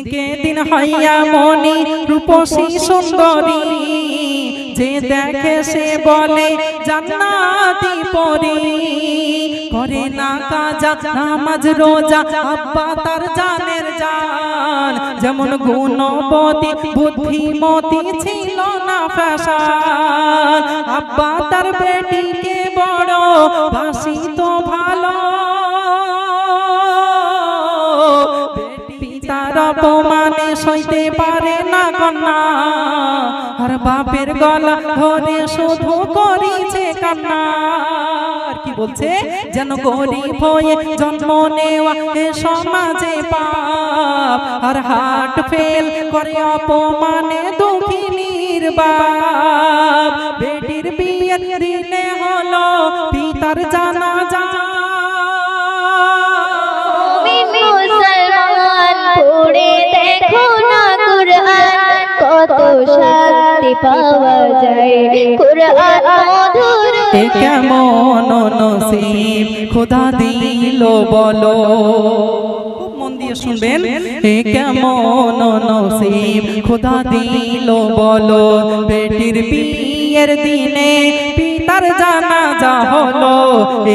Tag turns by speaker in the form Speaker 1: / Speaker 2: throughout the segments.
Speaker 1: দিনকে দিন হইয়া মনি রূপসী সুন্দরী, যে দেখে সে বলে জান্নাতি পরী। করে না কাজা নামাজ রোজা আব্বা তার জানের জান, যেমন গুণবতী বুদ্ধিমতী ছিল না ফ্যাশন। আব্বা তার বেটিকে বড় বাসিত ভালো, পিতার অপমানে সইতে পারে না কন্যা, আর বাপের গলা ধরে শুধু করিছে কান্না। কি বলছে, যেন গরিব হয়ে জন্ম নেওয়া এ সমাজে পাপ, আর হার্ট ফেল করে অপমানে দুঃখিনীর বাপ। বেটির বিয়ের দিনে হলো পিতার জানাজা,
Speaker 2: পড়ে দেখো না কুরআন, কত শান্তি পাওয়া যায় কুরআন মধুর।
Speaker 1: এ কেমন নসিব খোদা দিল বলো, খুব মন দিয়ে শুনবেন। এ কেমন নসিব খোদা দিল বলো, বেটির বিয়ের দিনে পিতার জানাজা হলো।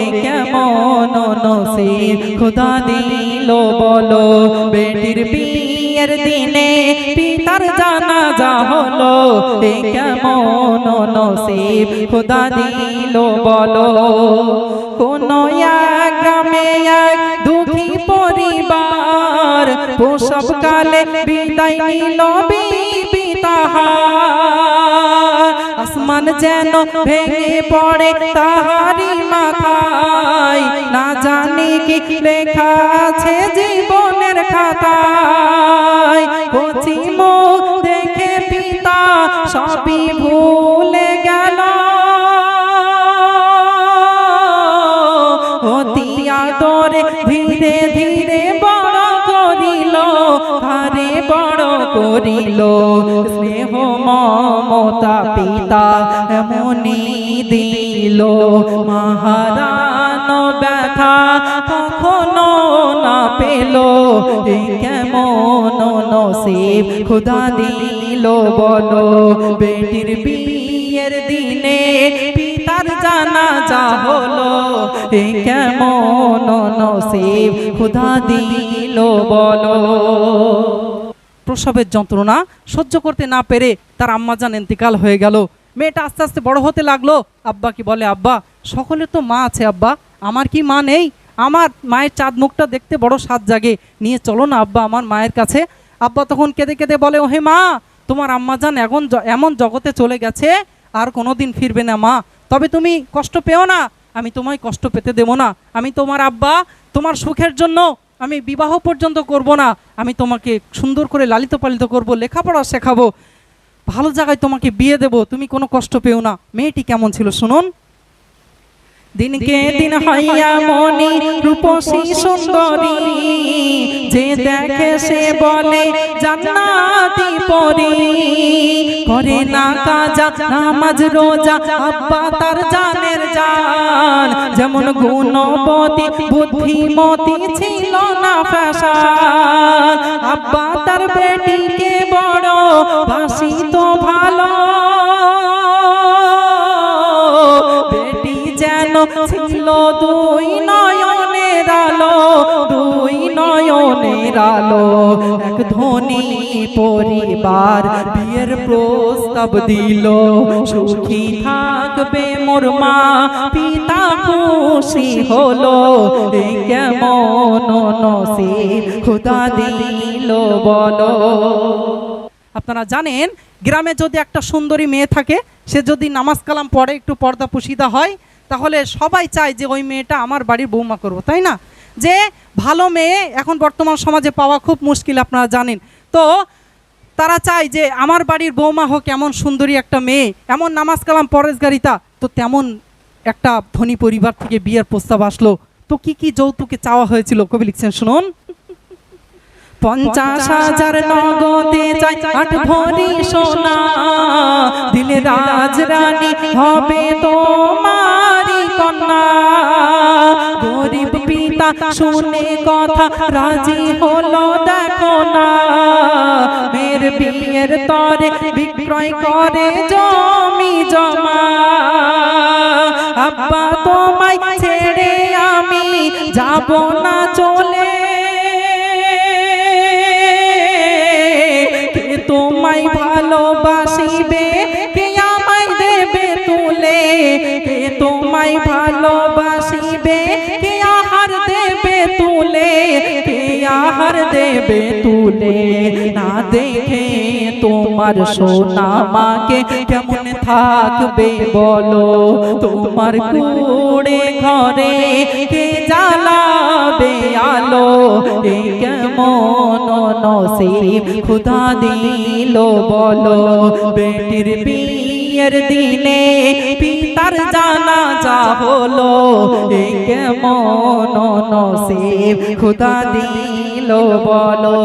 Speaker 1: এ কেমন নসিব খোদা দিল বলো, বেটির বিয়ের দিনে পিতার জানাজা হলো। এ কেমন নসিব খোদা দিল বলো। কোন এক গ্রামে এক দুঃখী পরিবার, প্রসব কালে বিদায় নিল বিবি তাহার। আসমান যেন ভেঙে পড়ে তাহারি মাথায়, না জানি কি লেখা আছে জীবনের খাতায়। কচি মুখ দেখে পিতা সবই ভুলে গেল, অতি আদরে ধীরে ধীরে বড় করিল, আরে বড় করিল। স্নেহ মমতা পিতা এমনি দিল, মহারানো ব্যথা কখনো না পেল। এ কেমন নসিব খোদা দিল বলো, বেটির বিয়ের দিনে পিতার জানাজা হলো। এ কেমন নসিব খোদা দিল বলো। প্রসবের যন্ত্রণা সহ্য করতে না পেরে তার আম্মাজান ইন্তেকাল হয়ে গেল। মেয়েটা আস্তে আস্তে বড় হতে লাগলো। আব্বা কি বলে, আব্বা সকলের তো মা আছে আব্বা, আমার কি মা নেই? আমার মায়ের চাঁদ মুখটা দেখতে বড় স্বাদ জাগে, নিয়ে চলো না আব্বা আমার মায়ের কাছে। আব্বা তখন কেঁদে কেঁদে বলে, ও হে মা, তোমার আম্মাজান এখন এমন জগতে চলে গেছে আর কোনোদিন ফিরবে না মা, তবে তুমি কষ্ট পেও না, আমি তোমায় কষ্ট পেতে দেব না। আমি তোমার আব্বা, তোমার সুখের জন্য আমি বিবাহ পর্যন্ত করব না, আমি তোমাকে সুন্দর করে লালিত পালিত করব, লেখাপড়া শেখাবো, ভালো জায়গায় তোমাকে বিয়ে দেব, তুমি কোনো কষ্ট পেও না। মেয়েটি কেমন ছিল শুনুন। দিনকে দিন হইয়া মনি রূপসী সুন্দরী, যে দেখে সে বলে জান্নাতি পরী। করে না কাজা নামাজ রোজা আব্বা তার জানের জান, যেমন গুণবতী বুদ্ধিমতী ছিল না ফ্যাশন। আব্বা তার বেটিকে বড় বাসিত ভালো, বেটি যেন ছিল দুই নয়নের আলো, দুই নয়নের আলো। এক ধনী পরিবার বিয়ের প্রস্তাব দিল, সুখী থাকবে মোর মা পিতা খুশি হলো। এই কেমন নসিব খোদা দিল বলো। আপনারা জানেন, গ্রামে যদি একটা সুন্দরী মেয়ে থাকে, সে যদি নামাজ কালাম পড়ে, একটু পর্দা পুশিদা হয়, তাহলে সবাই চায় যে ওই মেয়েটা আমার বাড়ির বৌমা করবো, তাই না? যে ভালো মেয়ে এখন বর্তমান সমাজে পাওয়া খুব মুশকিল, আপনারা জানেন। তো তারা চায় যে আমার বাড়ির বৌমা হোক এমন সুন্দরী একটা মেয়ে, এমন নামাজ কালাম পরেশগারিতা। তো তেমন একটা ধনী পরিবার থেকে বিয়ের প্রস্তাব আসলো। তো কি কি যৌতুকে চাওয়া হয়েছিল কবি লিখছেন শুনুন। 50,000 নগদে চাই 8 ভরি সোনা, দিলে রাজরানী হবে তোমারি কন্যা। গরিব পিতা শুনে কথা রাজি হলো দেখো না, বিয়ের তরে বিক্রয় করে জমি জমা। আব্বা তোমায় ছেড়ে আমি যাব না চলে, কে তোমায় ভালোবাসিবে, কে আমায় দেবে তুলে, কে তোমায় ভালোবাসিবে, কে আহার দেবে তুলে, কে আহার দেবে তুলে। না দেখে তোমার সোনা মাকে কেমন থাকবে বলো, তোমার কুড়ে ঘরে কে জ্বালাবে আলো। এ কেমন নসিব খোদা দিল বলো, বেটির বিয়ের দিনে পিতার জানাজা হলো। এ কেমন নসিব খোদা দিল বলো।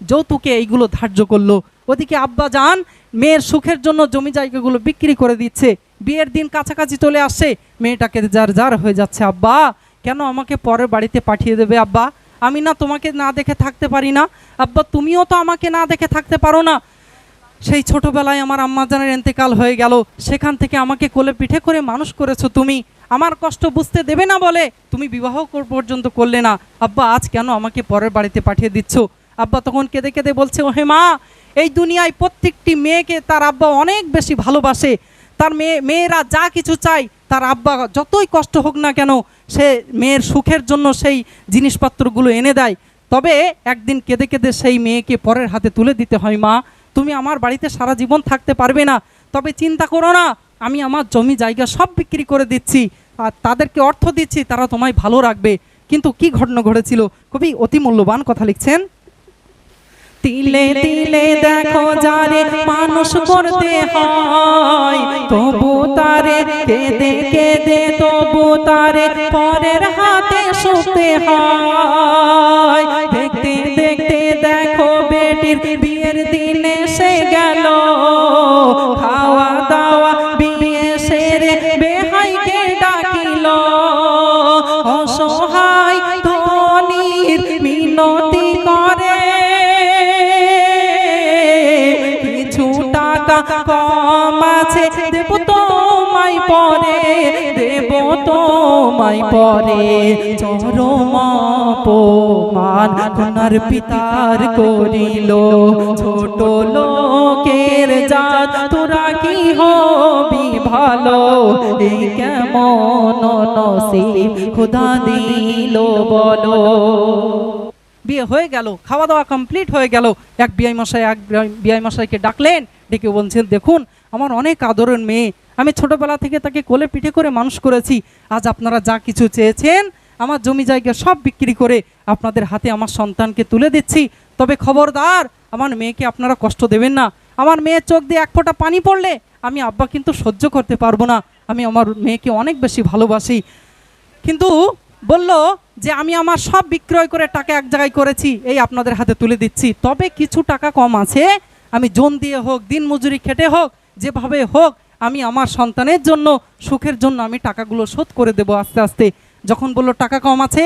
Speaker 1: যৌতুকে এইগুলো ধার্য করলো, ওদিকে আব্বা জান মেয়ের সুখের জন্য জমি জায়গাগুলো বিক্রি করে দিচ্ছে। বিয়ের দিন কাছাকাছি চলে আসছে, মেয়েটাকে যার যার হয়ে যাচ্ছে, আব্বা কেন আমাকে পরের বাড়িতে পাঠিয়ে দেবে আব্বা, আমি না তোমাকে না দেখে থাকতে পারি না, আব্বা তুমিও তো আমাকে না দেখে থাকতে পারো না। সেই ছোটবেলায় আমার আম্মাজানের ইন্তেকাল হয়ে গেল, সেখান থেকে আমাকে কোলে পিঠে করে মানুষ করেছো তুমি, আমার কষ্ট বুঝতে দেবে না বলে তুমি বিবাহ পর্যন্ত করলে না, আব্বা আজ কেন আমাকে পরের বাড়িতে পাঠিয়ে দিচ্ছ। আব্বা তখন কেঁদে কেঁদে বলছে, ও হে মা, এই দুনিয়ায় প্রত্যেকটি মেয়েকে তার আব্বা অনেক বেশি ভালোবাসে, তার মেয়েরা যা কিছু চায় তার আব্বা যতই কষ্ট হোক না কেন সে মেয়ের সুখের জন্য সেই জিনিসপত্রগুলো এনে দেয়। তবে একদিন কেঁদে কেঁদে সেই মেয়েকে পরের হাতে তুলে দিতে হয়, মা তুমি আমার বাড়িতে সারা জীবন থাকতে পারবে না, তবে চিন্তা করো না, আমি আমার জমি জায়গা সব বিক্রি করে দিচ্ছি আর তাদেরকে অর্থ দিচ্ছি, তারা তোমায় ভালো রাখবে। কিন্তু কি ঘটনা ঘটেছিল, কবি অতি মূল্যবান কথা লিখছেন। তিলে তিলে দেখো যারে মানুষ করতে হয়, তবু তারে কেঁদে কেঁদে তবু তারে পরের হাতে শুতে হয়। দেখতে দেখতে দেখো বেটির বিয়ের দিন এসে গেল, খাওয়া দাওয়া বিয়ে সেরে বেহাইকে ডাকিল, অসহায় ধনীর মিনতি করে, কম আছে দেব তোমায় পরে, দেব তোমায় পরে। চরম অপমান কন্যার পিতার করিল, ছোট লোকের জাত তোরা কি হবি ভালো। এই কেমন নসিব খোদা দিল বলো। বিয়ে হয়ে গেল, খাওয়া দাওয়া কমপ্লিট হয়ে গেল, এক বিআই মশাইকে ডাকলেন, ডেকে বলছেন, দেখুন আমার অনেক আদরের মেয়ে, আমি ছোটবেলা থেকে তাকে কোলে পিঠে করে মানুষ করেছি, আজ আপনারা যা কিছু চেয়েছেন আমার জমি জায়গা সব বিক্রি করে আপনাদের হাতে আমার সন্তানকে তুলে দিচ্ছি, তবে খবরদার আমার মেয়েকে আপনারা কষ্ট দেবেন না, আমার মেয়ের চোখ দিয়ে এক ফোঁটা পানি পড়লে আমি আব্বা কিন্তু সহ্য করতে পারবো না, আমি আমার মেয়েকে অনেক বেশি ভালোবাসি। কিন্তু বলল যে আমি আমার সব বিক্রয় করে টাকা এক জায়গায় করেছি, এই আপনাদের হাতে তুলে দিচ্ছি, তবে কিছু টাকা কম আছে, আমি জন দিয়ে হোক দিন মজুরি খেটে হোক যেভাবে হোক আমি আমার সন্তানের জন্য সুখের জন্য আমি টাকাগুলো শোধ করে দেব আস্তে আস্তে। যখন বলল টাকা কম আছে,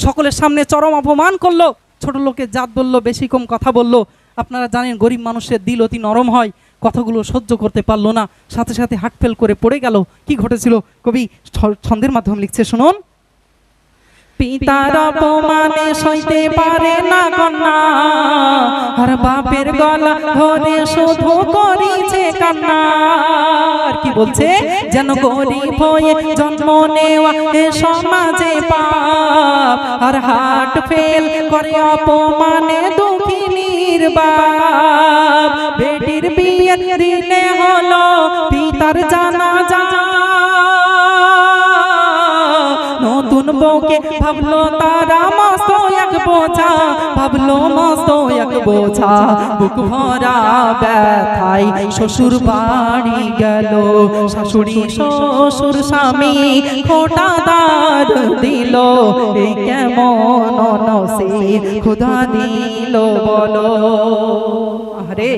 Speaker 1: সকলের সামনে চরম অপমান করলো, ছোট লোকের জাত বলল, বেশি কম কথা বলল। আপনারা জানেন গরিব মানুষের দিল অতি নরম হয়, কথাগুলো সহ্য করতে পারলো না, সাথে সাথে হার্ট ফেল করে পড়ে গেল। কি ঘটেছিল কবি ছন্দের মাধ্যমে লিখছে, শুনুন। পিতার অপমানে সইতে পারে না কন্যা, আর বাপের গলা ধরে শুধু করিছে কান্না। কি বলছে, যেন গরিব হয়ে জন্ম নেওয়া এ সমাজে পাপ, আর হার্ট ফেল করে অপমানে দুঃখিনীর বাপ। বেটির বিয়ের দিনে হলো পিতার জানাজা, নতুন বউকে ভাবলো তারা মস্ত এক বোঝা, ভাবলো মস্ত এক বোঝা, বুক ভরা ব্যথায় শ্বশুর বাড়ি গেল, শাশুড়ি শ্বশুর স্বামী খোটাদার দিল, এ কেমন নসিব খোদা দিল বলো। আরে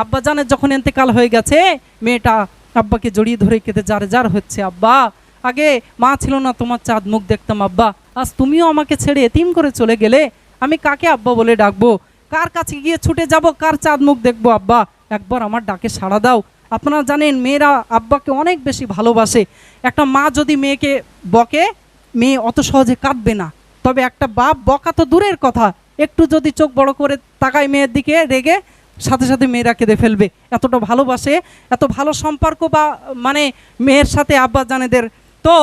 Speaker 1: আব্বা জানের যখন ইন্তেকাল হয়ে গেছে, মেয়েটা আব্বাকে জড়িয়ে ধরে কেঁদে যার যার হচ্ছে, আব্বা আগে মা ছিল না, তোমার চাঁদ মুখ দেখতাম, আব্বা আজ তুমিও আমাকে ছেড়ে এতিম করে চলে গেলে, আমি কাকে আব্বা বলে ডাকবো। কার কাছে গিয়ে ছুটে যাব, কার চাঁদ মুখ দেখবো? আব্বা একবার আমার ডাকে সাড়া দাও। আপনারা জানেন মেয়েরা আব্বাকে অনেক বেশি ভালোবাসে। একটা মা যদি মেয়েকে বকে, মেয়ে অত সহজে কাঁদবে না। তবে একটা বাপ বকা তো দূরের কথা, একটু যদি চোখ বড় করে তাকায় মেয়ের দিকে রেগে, সাথে সাথে মেয়েরা কেঁদে ফেলবে। এতটা ভালোবাসে, এত ভালো সম্পর্ক বা মানে মেয়ের সাথে আব্বাজানেদের। তো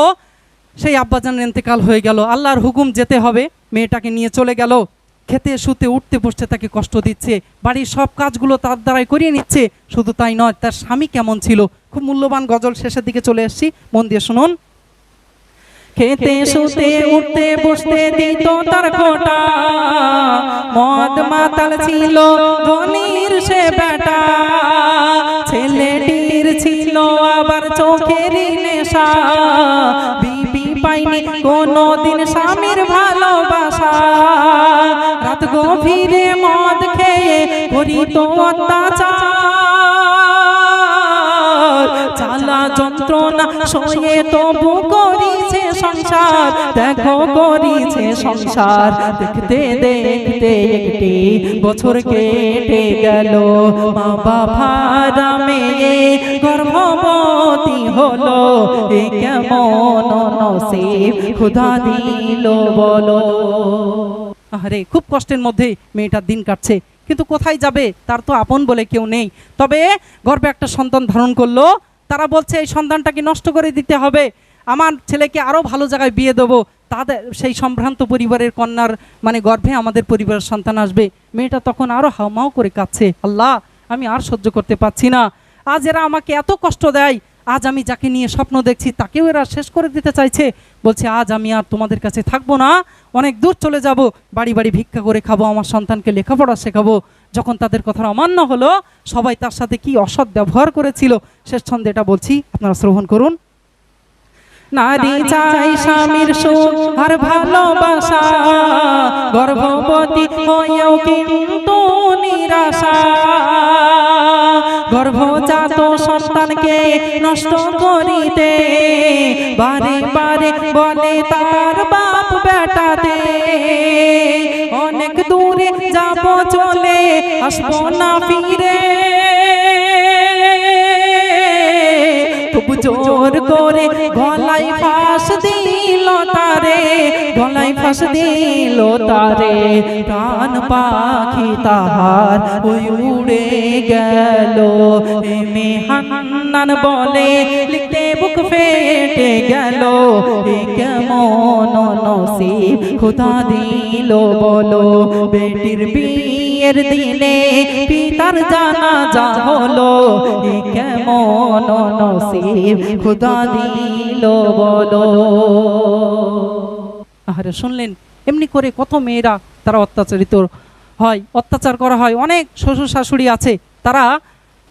Speaker 1: সেই আব্বাজানের ইন্তেকাল হয়ে গেল, আল্লাহর হুকুম যেতে হবে, মেয়েটাকে নিয়ে চলে গেল। খেতে শুতে উঠতে বসতে তাকে কষ্ট দিচ্ছে, বাড়ির সব কাজগুলো তার দ্বারাই করিয়ে নিচ্ছে। শুধু তাই নয়, তার স্বামী কেমন ছিল। খুব মূল্যবান গজল, শেষের দিকে চলে এসেছি, মন দিয়ে শুনুন। খেতে শুতে উঠতে বসতে দিত তার খোটা, মদ মাতাল ছিল ধনির সে বেটা। ছেলেটির ছিল আবার চোখের নেশা, বিবি পাইনি কোনদিন স্বামীর ভালোবাসা। রাত গভীরে মদ খেয়ে করিত অত্যাচার, জ্বালা যন্ত্রণা সয়ে তবু করিছে সংসার। দেখো করিছে সংসার, দেখতে দেখতে একটি বছর কেটে গেল। মা বাবারা মেয়ে গর্ভবতী হলো, এ কেমন নসিব খোদা দিল বলো। আরে খুব কষ্টের মধ্যে মেয়েটার দিন কাটছে, কিন্তু কোথায় যাবে, তার তো আপন বলে কেউ নেই। তবে গর্ভে একটা সন্তান ধারণ করলো। তারা বলছে এই সন্তানটাকে নষ্ট করে দিতে হবে, আমার ছেলেকে আরও ভালো জায়গায় বিয়ে দেবো, তাদের সেই সম্ভ্রান্ত পরিবারের কন্যার মানে গর্ভে আমাদের পরিবারের সন্তান আসবে। মেয়েটা তখন আরও হাউমাউ করে কাঁদছে, আল্লাহ আমি আর সহ্য করতে পারছি না, আজ এরা আমাকে এত কষ্ট দেয়, আজ আমি যাকে নিয়ে স্বপ্ন দেখছি তাকেও এরা শেষ করে দিতে চাইছে। বলছে আজ আমি আর তোমাদের কাছে থাকবো না, অনেক দূর চলে যাব, বাড়ি বাড়ি ভিক্ষা করে খাবো, আমার সন্তানকে লেখাপড়া শেখাবো। যখন তাদের কথা অমান্য হলো, সবাই তার সাথে কি অসৎ ব্যবহার করেছিল, শেষ ছন্দে এটা বলছি, আপনারা শ্রবণ করুন। নারী চাই স্বামীর সুখ আর ভালোবাসা, গর্ভবতী হয়েও কিন্তু নিরাশা। গর্ভজাত সন্তানকে নষ্ট করিতে বারে বারে বলে তার বাপ বেটাতে, অনেক দূরে যাব চলে আসবো না ফিরে। খুব জোর করে গলায় ফাঁস দিল তারে, গলায় ফাঁস দিল তারে। প্রাণ পাখি তাহার ওই উড়ে গেল। এমে হান্নান বলে লিখতে বুক ফেটে গেল, এ কেমন নসিব খোদা দিল বলো। বেটির বিয়ের দিনে পিতার জানাজা হলো, এ কেমন নসিব খোদা দিল বলো। আরে শুনলেন, এমনি করে কত মেয়েরা তারা অত্যাচারিত হয়, অত্যাচার করা হয়। অনেক শ্বশুর শাশুড়ি আছে, তারা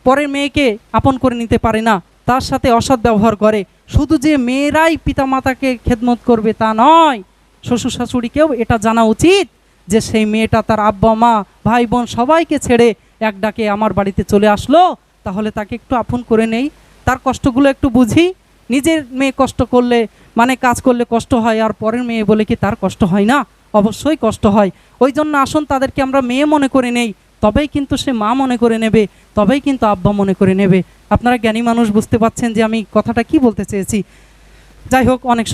Speaker 1: পরের মেয়েকে আপন করে নিতে পারে না, তার সাথে অসৎ ব্যবহার করে। শুধু যে মেয়েরাই পিতামাতাকে খেদমত করবে তা নয়, শ্বশুর শাশুড়িকেও এটা জানা উচিত যে সেই মেয়েটা তার আব্বা মা ভাই বোন সবাইকে ছেড়ে এক ডাকে আমার বাড়িতে চলে আসলো, তাহলে তাকে একটু আপন করে নেই, তার কষ্টগুলো একটু বুঝি। নিজের মেয়ে কষ্ট করলে মানে কাজ করলে কষ্ট হয়, আর পরের মেয়ে বলে কি তার কষ্ট হয় না? অবশ্যই কষ্ট হয়। ওই জন্য আসুন তাদেরকে আমরা মেয়ে মনে করে নেই, তবেই কিন্তু সে মা মনে করে নেবে, তবেই কিন্তু আব্বা মনে করে নেবে। আপনারা জ্ঞানী মানুষ, বুঝতে পারছেন যে আমি কথাটা কি বলতে চেয়েছি। যাই হোক, অনেক